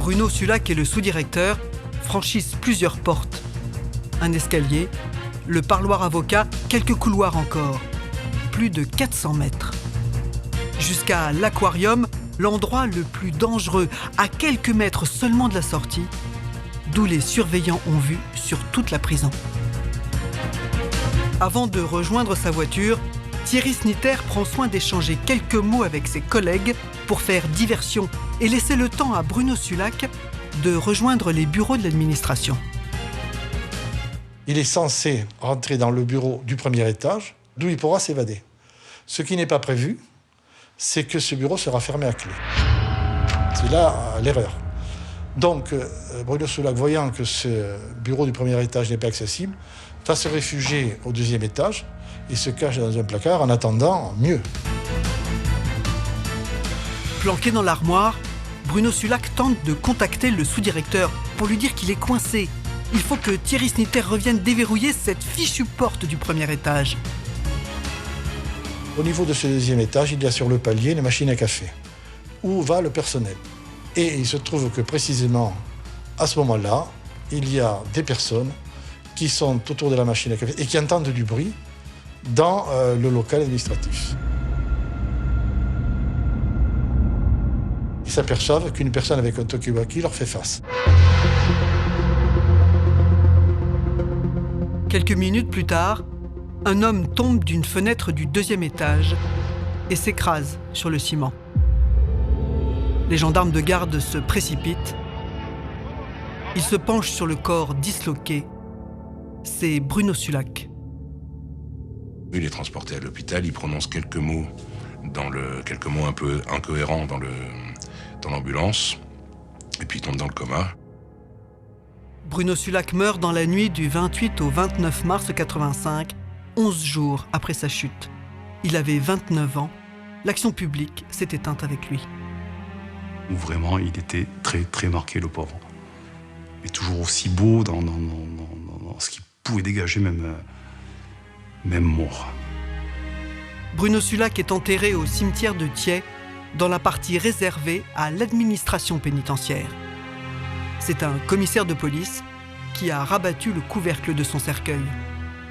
Bruno Sulac et le sous-directeur franchissent plusieurs portes. Un escalier, le parloir avocat, quelques couloirs encore. Plus de 400 mètres. Jusqu'à l'aquarium, l'endroit le plus dangereux, à quelques mètres seulement de la sortie, d'où les surveillants ont vu sur toute la prison. Avant de rejoindre sa voiture, Thierry Snitter prend soin d'échanger quelques mots avec ses collègues pour faire diversion et laisser le temps à Bruno Sulac de rejoindre les bureaux de l'administration. Il est censé rentrer dans le bureau du premier étage, d'où il pourra s'évader. Ce qui n'est pas prévu, c'est que ce bureau sera fermé à clé. C'est là l'erreur. Donc, Bruno Sulac, voyant que ce bureau du premier étage n'est pas accessible, va se réfugier au deuxième étage et se cache dans un placard en attendant mieux. Planqué dans l'armoire, Bruno Sulac tente de contacter le sous-directeur pour lui dire qu'il est coincé. Il faut que Thierry Snitter revienne déverrouiller cette fichue porte du premier étage. Au niveau de ce deuxième étage, il y a sur le palier une machine à café. Où va le personnel? Et il se trouve que précisément à ce moment-là, il y a des personnes qui sont autour de la machine à café et qui entendent du bruit dans le local administratif. Ils s'aperçoivent qu'une personne avec un talkie-walkie leur fait face. Quelques minutes plus tard, un homme tombe d'une fenêtre du deuxième étage et s'écrase sur le ciment. Les gendarmes de garde se précipitent. Ils se penchent sur le corps disloqué. C'est Bruno Sulac. Il est transporté à l'hôpital, il prononce quelques mots un peu incohérents dans l'ambulance, et puis il tombe dans le coma. Bruno Sulac meurt dans la nuit du 28 au 29 mars 85, 11 jours après sa chute. Il avait 29 ans. L'action publique s'est éteinte avec lui. Vraiment, il était très, très marqué, le pauvre. Mais toujours aussi beau dans ce qu'il pouvait dégager, même mort. Bruno Sulac est enterré au cimetière de Thiais, dans la partie réservée à l'administration pénitentiaire. C'est un commissaire de police qui a rabattu le couvercle de son cercueil.